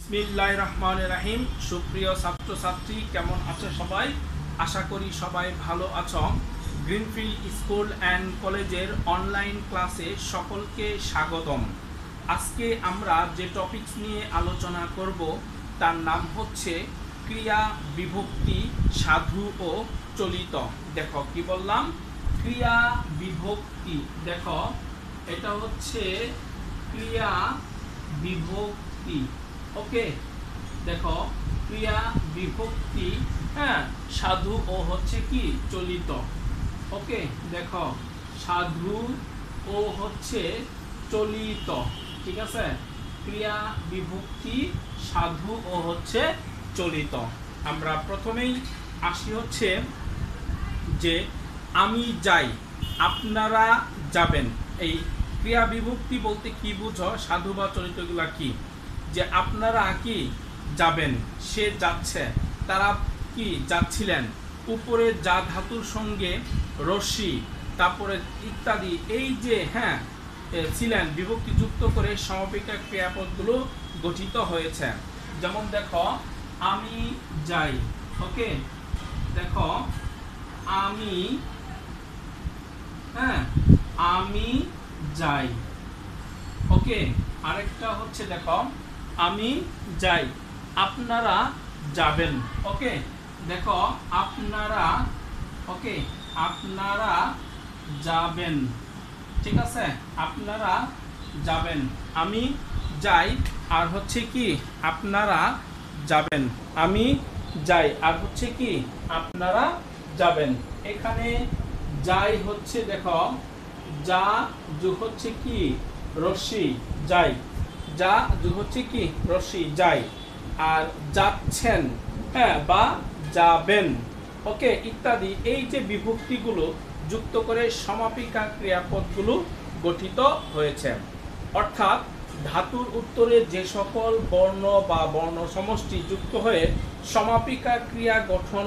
বিসমিল্লাহির রহমানির রহিম। সুপ্রিয় ছাত্রছাত্রী, কেমন আছো সবাই? আশা করি সবাই ভালো আছো। গ্রিনফিল্ড স্কুল অ্যান্ড কলেজের অনলাইন ক্লাসে সকলকে স্বাগতম। আজকে আমরা যে টপিকস নিয়ে আলোচনা করব তার নাম হচ্ছে ক্রিয়া বিভক্তি সাধু ও চলিত। দেখো কি বললাম, ক্রিয়া বিভক্তি। দেখো এটা হচ্ছে ক্রিয়া বিভক্তি। ওকে, দেখো ক্রিয়া বিভক্তি, হ্যাঁ, সাধু ও হচ্ছে কি চলিত। ওকে, দেখো সাধু ও হচ্ছে চলিত, ঠিক আছে। ক্রিয়া বিভক্তি সাধু ও হচ্ছে চলিত। আমরা প্রথমেই আসি হচ্ছে যে আমি যাই, আপনারা যাবেন। এই ক্রিয়া বিভক্তি বলতে কি বুঝো, সাধু বা চলিতগুলা কি? যে আপনারা কি যাবেন, সে যাচ্ছে, তারা কি যাচ্ছিলেন, উপরে যা ধাতুর সঙ্গে রশ্মি, তারপরে ইত্যাদি, এই যে হ্যাঁ ছিলেন বিভক্তি যুক্ত করে সমাপিকা ক্রিয়াপদগুলো গঠিত হয়েছে। যেমন দেখো আমি যাই। ওকে, দেখো আমি, হ্যাঁ আমি যাই। ওকে, আরেকটা হচ্ছে দেখো আমি যাই, আপনারা যাবেন। ওকে, দেখো আপনারা, ওকে আপনারা যাবেন, ঠিক আছে, আপনারা যাবেন। আমি যাই আর হচ্ছে কি আপনারা যাবেন, আমি যাই আর হচ্ছে কি আপনারা যাবেন। এখানে যাই হচ্ছে দেখো যা যোগ হচ্ছে কি রশ্মি যাই, যা যোগ হচ্ছে কি রশ্মি যাই, আর যাচ্ছেন, হ্যাঁ বা যাবেন, ওকে ইত্যাদি, এই যে বিভক্তিগুলো যুক্ত করে সমাপিকা ক্রিয়াপদগুলো গঠিত হয়েছে। অর্থাৎ ধাতুর উত্তরে যে সকল বর্ণ বা বর্ণ সমষ্টি যুক্ত হয়ে সমাপিকা ক্রিয়া গঠন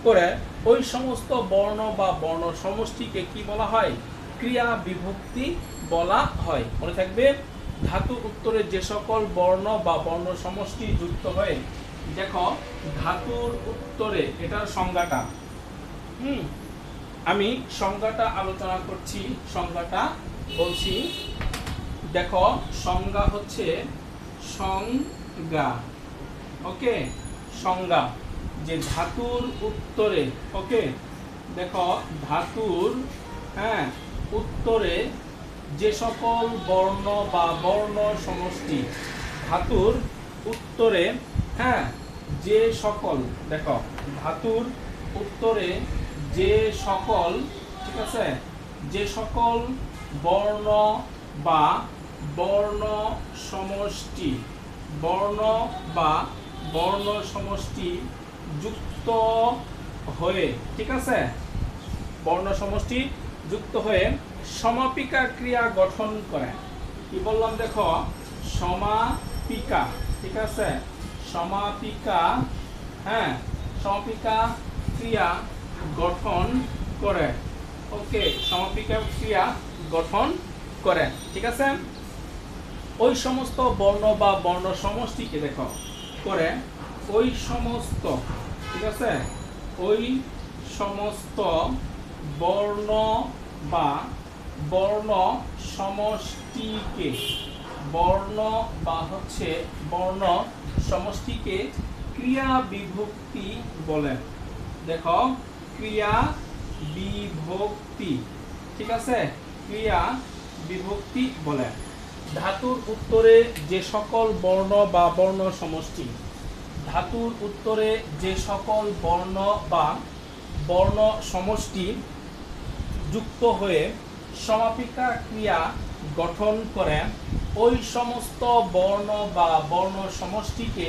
করে ওই সমস্ত বর্ণ বা বর্ণ সমষ্টিকে কি বলা হয়? ক্রিয়া বিভক্তি বলা হয়। মনে থাকবে, ধাতুর উত্তরে যে সকল বর্ণ বা বর্ণ সমষ্টি যুক্ত হয়ে, দেখো ধাতুর উত্তরে, এটার সংজ্ঞাটা আমি সংজ্ঞাটা আলোচনা করছি, সংজ্ঞাটা বলছি। দেখো সংজ্ঞা হচ্ছে সংজ্ঞা, ওকে সংজ্ঞা, যে ধাতুর উত্তরে, ওকে দেখো ধাতুর, হ্যাঁ উত্তরে যে সকল বর্ণ বা বর্ণ সমষ্টি, ধাতুর উত্তরে, হ্যাঁ যে সকল, দেখো ধাতুর উত্তরে যে সকল, ঠিক আছে, যে সকল বর্ণ বা বর্ণ সমষ্টি, বর্ণ বা বর্ণ সমষ্টি যুক্ত হয়ে, ঠিক আছে, বর্ণ সমষ্টি যুক্ত হয়ে সমাপিকা ক্রিয়া গঠন করে। কি বললাম দেখো, সমাপিকা, ঠিক আছে, সমাপিকা, হ্যাঁ সমাপিকা ক্রিয়া গঠন করে। ওকে, সমাপিকা ক্রিয়া গঠন করে, ঠিক আছে। ওই সমস্ত বর্ণ বা বর্ণ সমষ্টিকে দেখো করে ওই সমস্ত, ঠিক আছে, ওই সমস্ত বর্ণ বা বর্ণ সমষ্টিকে, বর্ণ বা হচ্ছে বর্ণ সমষ্টিকে ক্রিয়া বিভক্তি বলে। দেখো ক্রিয়া বিভক্তি, ঠিক আছে, ক্রিয়া বিভক্তি বলে। ধাতুর উত্তরে যে সকল বর্ণ বা বর্ণ সমষ্টি, ধাতুর উত্তরে যে সকল বর্ণ বা বর্ণ সমষ্টি যুক্ত হয়ে সমাপিকা ক্রিয়া গঠন করে ওই সমস্ত বর্ণ বা বর্ণ সমষ্টিকে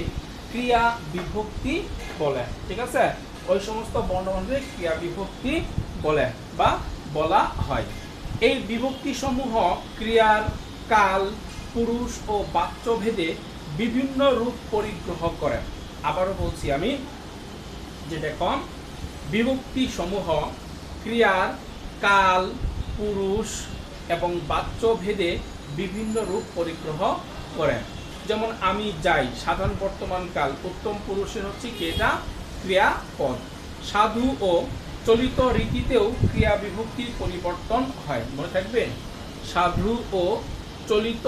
ক্রিয়া বিভক্তি বলে, ঠিক আছে, ওই সমস্ত বর্ণকে ক্রিয়া বিভক্তি বলে বা বলা হয়। এই বিভক্তি সমূহ ক্রিয়ার কাল, পুরুষ ও বাচ্য ভেদে বিভিন্ন রূপ পরিগ্রহ করে। আবারও বলছি আমি, যে দেখো বিভক্তি সমূহ ক্রিয়ার কাল, পুরুষ এবং বাচ্য ভেদে বিভিন্ন রূপ পরিগ্রহ করে। যেমন আমি যাই, সাধারণ বর্তমান কাল, উত্তম পুরুষের হচ্ছে কি এটা ক্রিয়াপদ। সাধু ও চলিত রীতিতেও ক্রিয়া বিভক্তির পরিবর্তন হয়, মনে থাকবে। সাধু ও চলিত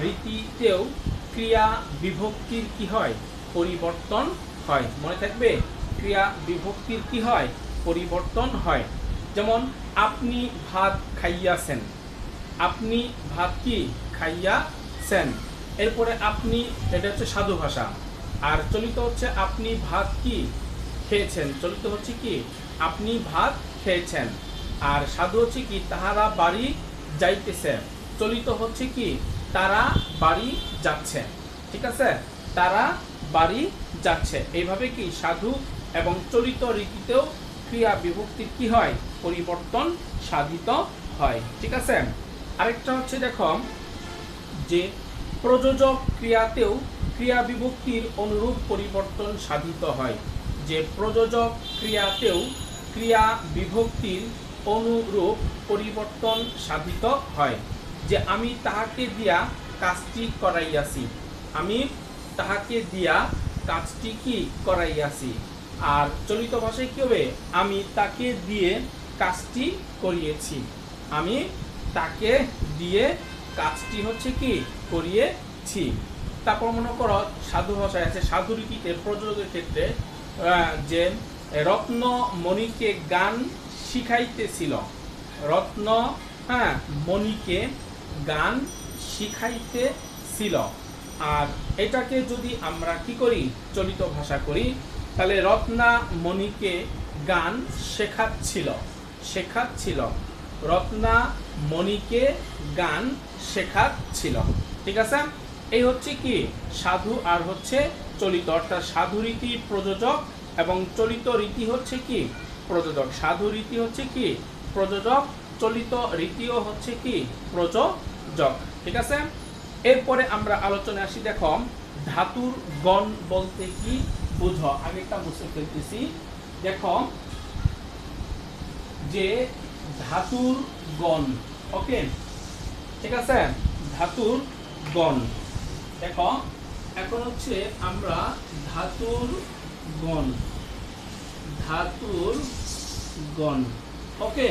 রীতিতেও ক্রিয়া বিভক্তির কি হয়, পরিবর্তন হয়, মনে থাকবে। ক্রিয়া বিভক্তির কি হয়, পরিবর্তন হয়। যেমন আপনি ভাত খাইয়াছেন, আপনি ভাত কি খাইয়াছেন। এরপরে আপনি, এটা হচ্ছে সাধু ভাষা। আর চলিত হচ্ছে আপনি ভাত কি খেয়েছেন, চলিত হচ্ছে কি আপনি ভাত খেয়েছেন। আর সাধু হচ্ছে কি তাহারা বাড়ি যাইতেছে, চলিত হচ্ছে কি তারা বাড়ি যাচ্ছে। ঠিক আছে, তারা বাড়ি যাচ্ছে। এইভাবে কি সাধু এবং চলিত রীতিতেও ক্রিয়া বিভক্তির কি হয়, পরিবর্তন সাধিত হয়। ঠিক আছে। আরেকটা হচ্ছে দেখো যে প্রযোজক ক্রিয়াতেও ক্রিয়া বিভক্তির অনুরূপ পরিবর্তন সাধিত হয়। যে প্রযোজক ক্রিয়াতেও ক্রিয়া বিভক্তির অনুরূপ পরিবর্তন সাধিত হয়। যে আমি তাহাকে দিয়া কাজটি করাইয়াছি, আমি তাহাকে দিয়া কাজটি কি করাইয়াছি। আর চলিত ভাষায় কি হবে, আমি তাকে দিয়ে কাজটি করিয়েছি, আমি তাকে দিয়ে কাজটি হচ্ছে কি করিয়েছি। তারপর মনে করো সাধু ভাষায় আছে, সাধু রীতিতে প্রযোজকের ক্ষেত্রে যে রত্ন মণিকে গান শিখাইতেছিল, রত্ন মণিকে গান শিখাইতেছিল। আর এটাকে যদি আমরা কি করি, চলিত ভাষা করি, তাহলে রত্না মণিকে গান শেখাচ্ছিল, শেখাচ্ছিল, রত্না মণিকে গান শেখাচ্ছিল। ঠিক আছে, এই হচ্ছে কি সাধু আর হচ্ছে চলিত, অর্থাৎ সাধু রীতি প্রযোজক এবং চলিত রীতি হচ্ছে কি প্রযোজক। সাধু রীতি হচ্ছে কি প্রযোজক, চলিত রীতিও হচ্ছে কি প্রযোজক। ঠিক আছে, এরপরে আমরা আলোচনায় আসি। দেখো ধাতুর গণ বলতে কি বুঝো, আগেরটা বুঝতে ফেলতেছি। দেখো যে ধাতুর গণ, ওকে, ঠিক আছে, ধাতুর গণ। দেখো এখন হচ্ছে আমরা ধাতুর গণ, ধাতুর গণ, ওকে।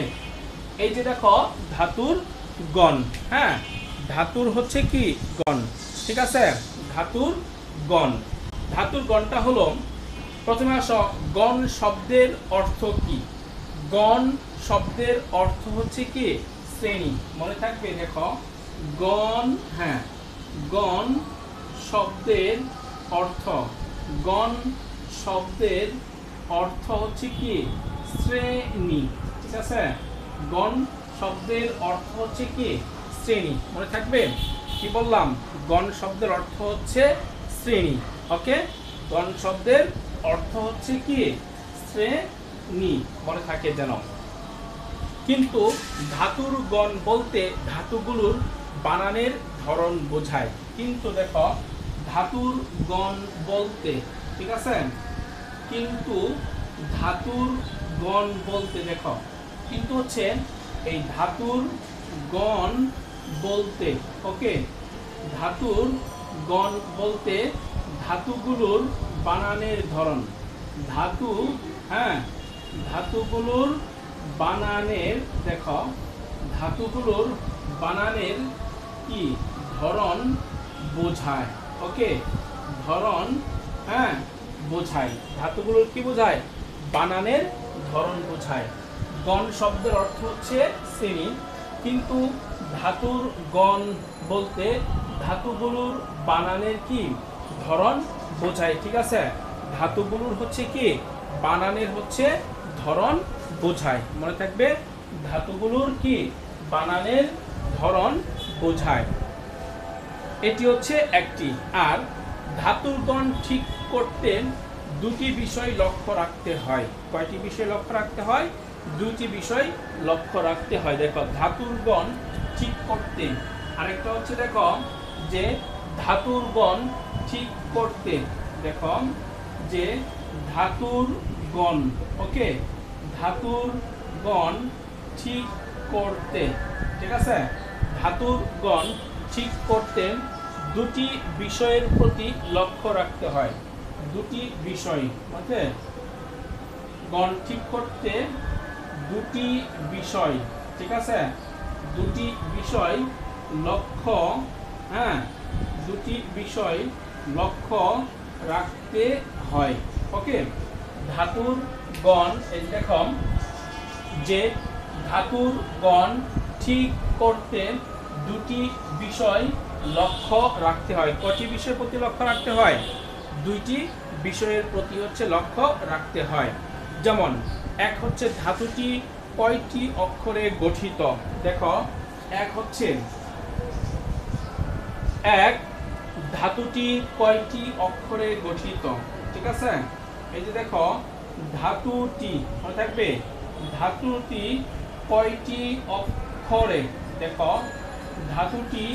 এই যে দেখো ধাতুর গণ, হ্যাঁ, ধাতুর হচ্ছে কি গণ। ঠিক আছে, ধাতুর গণ। ধাতুর গণটা হলো, প্রথমে আসো গণ শব্দের অর্থ কি। গণ শব্দের অর্থ হচ্ছে কি শ্রেণী, মনে থাকবে। দেখো গণ, হ্যাঁ, গণ শব্দের অর্থ, গণ শব্দের অর্থ হচ্ছে কি শ্রেণী। ঠিক আছে, গণ শব্দের অর্থ হচ্ছে কি শ্রেণী, মনে থাকবে। কি বললাম, গণ শব্দের অর্থ হচ্ছে শ্রেণী, ওকে। গণ শব্দের অর্থ হচ্ছে কি শ্রেণী, মনে থাকে যেন। কিন্তু ধাতুর গণ বলতে ধাতুগুলোর বানানের ধরন বোঝায়। কিন্তু দেখো ধাতুর গণ বলতে, ঠিক আছে, কিন্তু ধাতুর গণ বলতে, দেখো কিন্তু হচ্ছে এই ধাতুর গণ বলতে, ওকে, ধাতুর গণ বলতে ধাতুগুলোর বানানের ধরন, ধাতু, হ্যাঁ, ধাতুগুলোর বানানের, দেখো ধাতুগুলোর বানানের কি ধরন বোঝায়, ওকে, ধরন, হ্যাঁ, বোঝায়। ধাতুগুলোর কি বোঝায়, বানানের ধরন বোঝায়। গণ শব্দের অর্থ হচ্ছে শ্রেণী, কিন্তু ধাতুর গণ বলতে ধাতুগুলোর বানানের কি ধরন বোঝায়। ঠিক আছে, ধাতুগুলোর হচ্ছে কি বানানের হচ্ছে ধরন বোঝায়, মনে থাকবে। ধাতুগুলোর কি বানানের ধরন বোঝায়, এটি হচ্ছে একটি। আর ধাতুর গণ ঠিক করতে দুটি বিষয় লক্ষ্য রাখতে হয়। কয়টি বিষয় লক্ষ্য রাখতে হয়, দুটি বিষয় লক্ষ্য রাখতে হয়। দেখো ধাতুর গণ ঠিক করতে, আরেকটা হচ্ছে দেখো যে ধাতুর গণ ঠিক করতে, দেখো যে ধাতুর গণ, ওকে, ধাতুর গণ ঠিক করতে, ঠিক আছে, ধাতুর গণ ঠিক করতে দুটি বিষয়ের প্রতি লক্ষ্য রাখতে হয়। দুটি বিষয় ওকে গণ ঠিক করতে দুটি বিষয়, ঠিক আছে, দুটি বিষয় লক্ষ্য, হ্যাঁ, দুটি বিষয় লক্ষ্য রাখতে হয়। ওকে, ধাতুর গণ, এই দেখো যে ধাতুর গণ ঠিক করতে দুটি বিষয় লক্ষ্য রাখতে হয়। কয়টি বিষয়ের প্রতি লক্ষ্য রাখতে হয়? দুইটি বিষয়ের প্রতি হচ্ছে লক্ষ্য রাখতে হয়। যেমন এক হচ্ছে ধাতুটি কয়টি অক্ষরে গঠিত। দেখো এক হচ্ছে এক ধাতুটি কয়টি অক্ষরে গঠিত, ঠিক আছে। এই যে দেখো ধাতুটি মনে থাকবে, ধাতুটি কয়টি অক্ষরে, দেখো ধাতুটি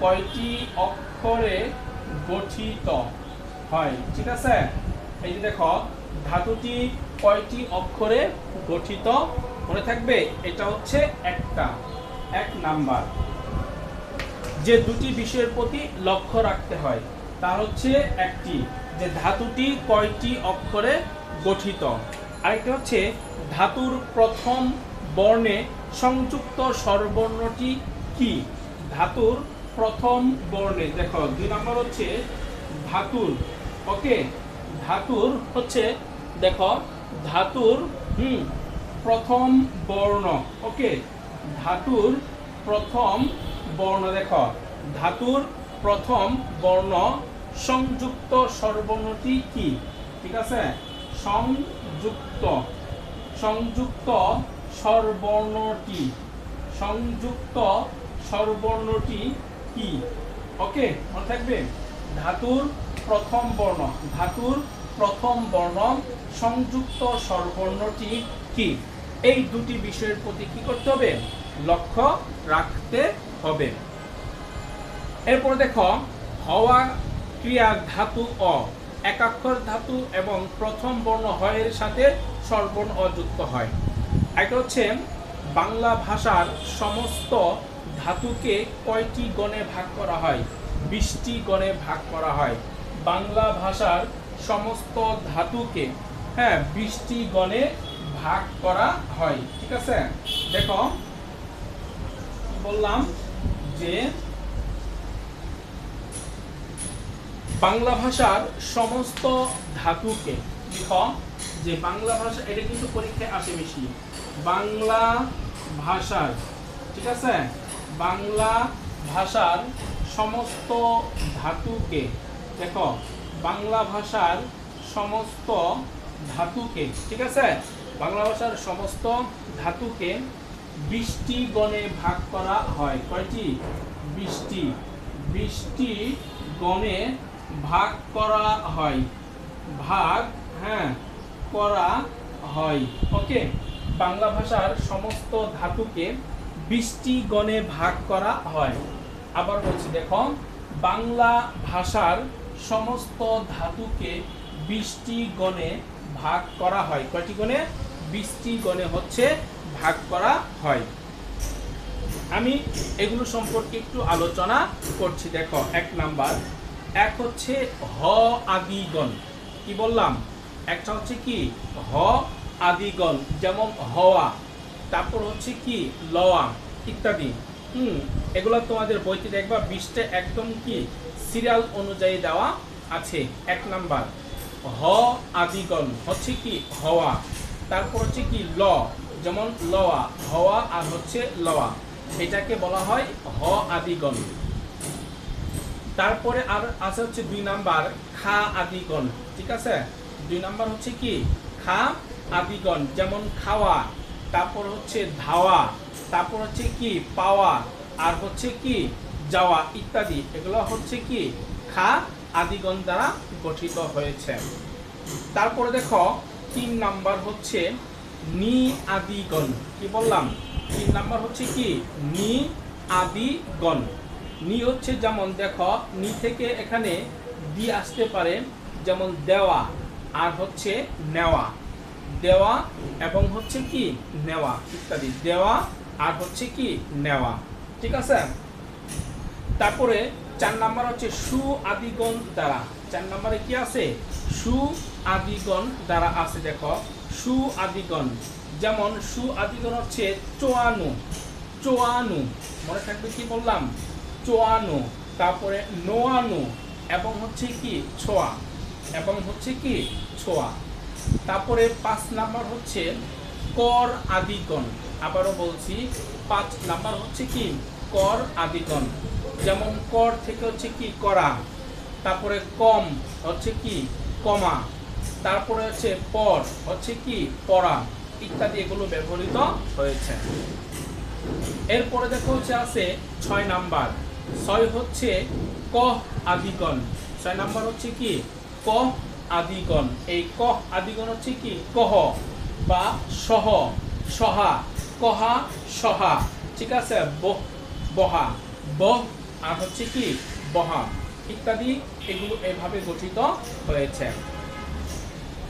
কয়টি অক্ষরে গঠিত হয়, ঠিক আছে। এই যে দেখো ধাতুটি কয়টি অক্ষরে গঠিত, মনে থাকবে, এটা হচ্ছে একটা, এক নাম্বার। যে দুটি বিষয়ের প্রতি লক্ষ্য রাখতে হয় তা হচ্ছে একটি যে ধাতুটি কয়টি অক্ষরে গঠিত, আরেকটা হচ্ছে ধাতুর প্রথম বর্ণে সংযুক্ত স্বরবর্ণটি কি। ধাতুর প্রথম বর্ণে, দেখো দুই নম্বর হচ্ছে ধাতুর, ওকে, ধাতুর হচ্ছে দেখো ধাতুর প্রথম বর্ণ, ওকে, ধাতুর প্রথম বর্ণ, দেখো ধাতুর প্রথম বর্ণ সংযুক্ত স্বরবর্ণটি কি, ঠিক আছে, সংযুক্ত, সংযুক্ত স্বরবর্ণটি, সংযুক্ত স্বরবর্ণটি কি, ওকে, মনে থাকবে, ধাতুর প্রথম বর্ণ, ধাতুর প্রথম বর্ণ সংযুক্ত স্বরবর্ণটি কি। এই দুটি বিষয়ের প্রতি কি করতে হবে? লক্ষ্য রাখতে হবে। এরপর দেখো হওয়া ক্রিয়া ধাতু অ, একাক্ষর ধাতু এবং প্রথম বর্ণ হয়ের সাথে স্বরবর্ণ অযুক্ত হয়। এটা হচ্ছে বাংলা ভাষার সমস্ত ধাতুকে কয়টি গণে ভাগ করা হয়? 20টি গণে ভাগ করা হয়। বাংলা ভাষার সমস্ত ধাতুকে, হ্যাঁ, 20টি গণে ভাগ করা হয়, ঠিক আছে। দেখো বললাম যে বাংলা ভাষার সমস্ত ধাতুকে, দেখো যে বাংলা ভাষা, এটা কিন্তু পরীক্ষায় আসে বেশি, বাংলা ভাষার, ঠিক আছে, বাংলা ভাষার সমস্ত ধাতুকে, দেখো বাংলা ভাষার সমস্ত ধাতুকে, ঠিক আছে, বাংলা ভাষার সমস্ত ধাতুকে 20টি গণে ভাগ করা হয়। কয়টি? 20টি, 20টি গণে ভাগ করা হয়, ভাগ, হ্যাঁ, করা হয়, ওকে। বাংলা ভাষার সমস্ত ধাতুকে 20টি গণে ভাগ করা হয়। আবার বলছি, দেখো বাংলা ভাষার সমস্ত ধাতুকে 20টি গণে ভাগ করা হয়। কয়টি গণে? 20টি গণে হচ্ছে ভাগ করা হয়। আমি এগুলো সম্পর্কে একটু আলোচনা করছি। দেখো এক নাম্বার, এক হচ্ছে হ আদিগণ, কি বললাম, একটা হচ্ছে কি হ আদিগণ, যেমন হওয়া, তারপর হচ্ছে কি লওয়া ইত্যাদি। এগুলো তোমাদের বইতে দেখবা 20টা একদম কি সিরিয়াল অনুযায়ী দেওয়া আছে। এক নাম্বার হ আদিগণ হচ্ছে কি হওয়া, তারপর হচ্ছে কি ল, যেমন লওয়া, হওয়া আর হচ্ছে লওয়া, এটাকে বলা হয় হ আদিগণ। তারপরে আর আছে হচ্ছে 2 নাম্বার খা আদিগণ, ঠিক আছে, 2 নাম্বার হচ্ছে কি খা আদিগণ, যেমন খাওয়া, তারপর হচ্ছে ধাওয়া, তারপর হচ্ছে কি পাওয়া, আর হচ্ছে কি যাওয়া ইত্যাদি। এগুলো হচ্ছে কি খা আদিগণ দ্বারা গঠিত হয়েছে। তারপরে দেখো 3 নাম্বার হচ্ছে নি আদিগণ, কি বললাম, 3 নাম্বার হচ্ছে কি নি আদিগণ। নি হচ্ছে যেমন দেখো নি থেকে এখানে দি আসতে পারে, যেমন দেওয়া আর হচ্ছে নেওয়া, দেওয়া এবং হচ্ছে কি নেওয়া ইত্যাদি, দেওয়া আর হচ্ছে কি নেওয়া, ঠিক আছে। তারপরে 4 নাম্বার হচ্ছে সু আদিগণ দ্বারা। 4 নম্বরে কি আছে? সু আদিগণ দ্বারা আছে। দেখো সু আদিগণ, যেমন সু আদিগণ হচ্ছে চোয়ানু, চোয়ানু মনে থাকবে কি বললাম? চোয়ানু, তারপরে নোয়ানু এবং হচ্ছে কি ছোয়া, এবং হচ্ছে কি ছোয়া। তারপরে 5 নাম্বার হচ্ছে কর আদিগণ। আবারও বলছি 5 নাম্বার হচ্ছে কি কর আদিগণ, যেমন কর থেকে হচ্ছে কি করা, তারপরে কম হচ্ছে কি কমা, তারপরে হচ্ছে পর হচ্ছে কি পড়া ইত্যাদি, এগুলো ব্যবহৃত হয়েছে। এরপরে দেখো হচ্ছে আছে 6 নাম্বার। 6 হচ্ছে ক আদিগণ। 6 নাম্বার হচ্ছে কি ক আদিগণ। এই ক আদিগণ হচ্ছে কি কহ বা সহ, সহা, কহা, সহা, ঠিক আছে, বহা, বহ আর হচ্ছে কি বহা ইত্যাদি, এগুলো এভাবে গঠিত হয়েছে।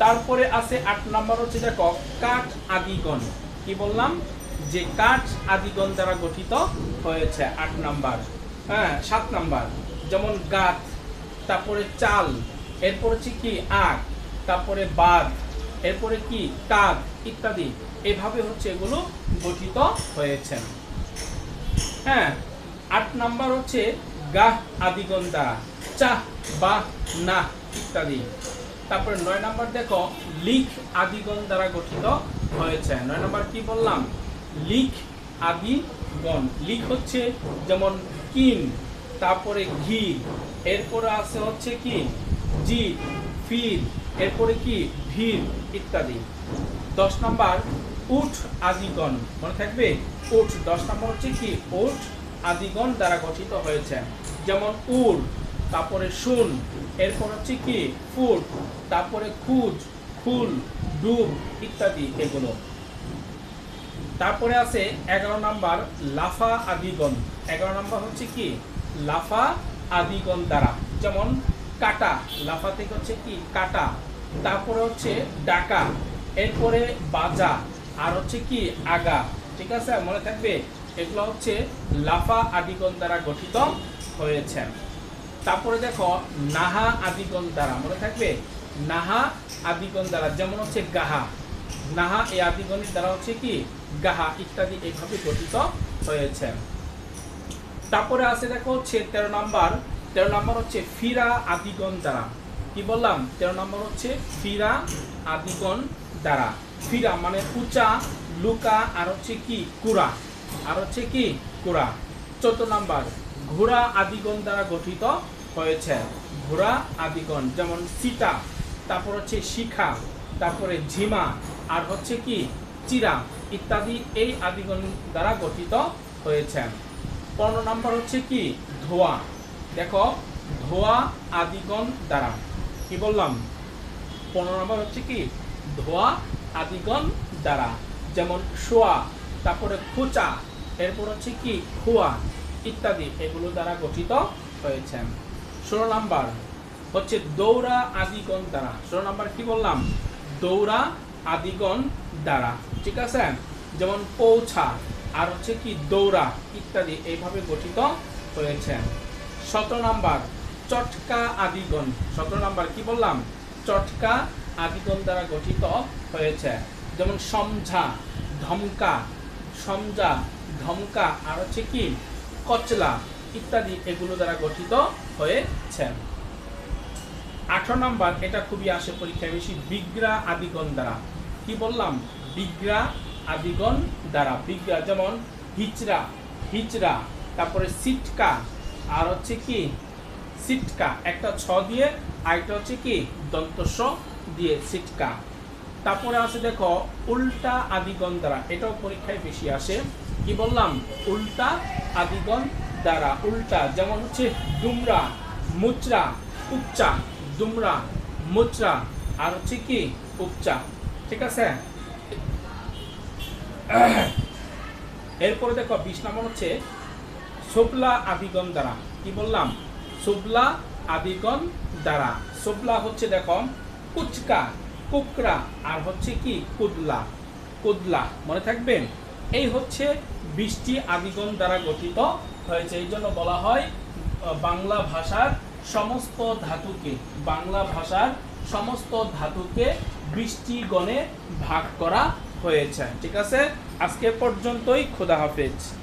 তারপরে আছে 8 নাম্বার হচ্ছে দেখো কাঠ আদিগণ। কি বললাম? যে কাঠ আদিগণ দ্বারা গঠিত হয়েছে 8 নাম্বার। হ্যাঁ 7 নাম্বার, যেমন গাত, তারপরে চাল, এরপর হচ্ছে কি আখ, তারপরে বাদ, এরপরে কি কাক ইত্যাদি, এভাবে হচ্ছে এগুলো গঠিত হয়েছে। হ্যাঁ 8 নাম্বার হচ্ছে গাহ আদিগণ দ্বারা, চাহ বা না ইত্যাদি। তারপরে 9 নাম্বার দেখো লিখ আদিগণ দ্বারা গঠিত হয়েছে। 9 নাম্বার কি বললাম? লিখ আদিগণ। লিখ হচ্ছে যেমন কিন, তারপরে ঘি, এরপরে আছে হচ্ছে কি জি, ফির, এরপরে কি ভিড় ইত্যাদি। 10 নাম্বার উঠ আদিগণ, মনে থাকবে উঠ। 10 নাম্বার হচ্ছে কি উঠ আদিগণ দ্বারা গঠিত হয়েছে, যেমন উর, তারপরে শুন, এরপর হচ্ছে কি ফুট, তারপরে খুঁজ, খুল, ডুব ইত্যাদি এগুলো। তারপরে আছে 11 নাম্বার লাফা আদিগণ। 11 নাম্বার হচ্ছে কি লাফা আদিগণ দ্বারা, যেমন কাটা, লাফা থেকে হচ্ছে কি কাটা, তারপরে হচ্ছে ডাকা, এরপরে বাজা আর হচ্ছে কি আগা, ঠিক আছে, মনে থাকবে এগুলো হচ্ছে লাফা আদিগণ দ্বারা গঠিত হয়েছে। তারপরে দেখো নাহা আদিগণ দ্বারা, মনে থাকবে নাহা আদিগণ দ্বারা, যেমন হচ্ছে গাহা, নাহা এই আদিগণের দ্বারা হচ্ছে কি গাহা ইত্যাদি, এইভাবে গঠিত হয়েছে। তারপরে আছে দেখো হচ্ছে 13 নাম্বার। 13 নাম্বার হচ্ছে ফিরা আদিগণ দ্বারা। কি বললাম? 13 নাম্বার হচ্ছে ফিরা আদিগণ দ্বারা। ফিরা মানে উঁচা, লুকা আর হচ্ছে কি কুড়া, আর হচ্ছে কি কুড়া। 14 নাম্বার ঘোড়া আদিগণ দ্বারা গঠিত হয়েছে। ঘোড়া আদিগণ, যেমন সীতা, তারপর হচ্ছে শিখা, তারপরে ঝিমা আর হচ্ছে কি চিরা ইত্যাদি, এই আদিগণ দ্বারা গঠিত হয়েছে। 15 নাম্বার হচ্ছে কি ধোয়া। দেখো ধোয়া আদিগণ দ্বারা। কি বললাম? 15 নাম্বার হচ্ছে কি ধোয়া আদিগণ দ্বারা, যেমন শোয়া, তারপরে খুচা, এরপর হচ্ছে কি খুয়া ইত্যাদি, এগুলো দ্বারা গঠিত হয়েছে। 16 নাম্বার হচ্ছে দৌড়া আদিগণ দ্বারা। 16 নাম্বার কি বললাম? দৌড়া আদিগণ দ্বারা, ঠিক আছে, যেমন পৌঁছা আর হচ্ছে কি দৌড়া ইত্যাদি, এইভাবে গঠিত হয়েছে। 17 নাম্বার চটকা আদিগণ। 17 নাম্বার কি বললাম? চটকা আদিগণ দ্বারা গঠিত হয়েছে, যেমন সমঝা, ধমকা, সমঝা, ধমকা আর হচ্ছে কি কচলা ইত্যাদি, এগুলো দ্বারা গঠিত হয়েছে। 18 নাম্বার, এটা খুবই আসে পরীক্ষায় বেশি, বিগ্রা আদিগণ দ্বারা। কি বললাম? বিগ্রা আদিগণ দ্বারা। বিগ্রা যেমন হিচড়া, হিচড়া, তারপরে সিটকা আর হচ্ছে কি সিটকা, একটা ছ দিয়ে আরেকটা হচ্ছে কি দন্তস্ব দিয়ে সিটকা। তারপরে আছে দেখো উল্টা আদিগণ দ্বারা, এটাও পরীক্ষায় বেশি আসে। কি বললাম? উল্টা আদিগণ দ্বারা। উল্টা যেমন হচ্ছে ডুমরা, মুচরা, উপচা, ডুমরা, মুচরা আর হচ্ছে কি উপচা, ঠিক আছে। এরপরে দেখো 20 নম্বর হচ্ছে সোবলা আদিগণ দ্বারা। কি বললাম? সোবলা আদিগণ দ্বারা। সোবলা হচ্ছে দেখো কুচকা, কুকরা আর হচ্ছে কি কুদলা, কুদলা, মনে থাকবে। এই হচ্ছে 20টি আদিগণ দ্বারা গঠিত হয়েছে, এই জন্য বলা হয় বাংলা ভাষার সমস্ত ধাতুকে, বাংলা ভাষার সমস্ত ধাতুকে 20টি গণে ভাগ করা হয়েছে। ঠিক আছে, আজকে পর্যন্তই। খোদা হাফেজ।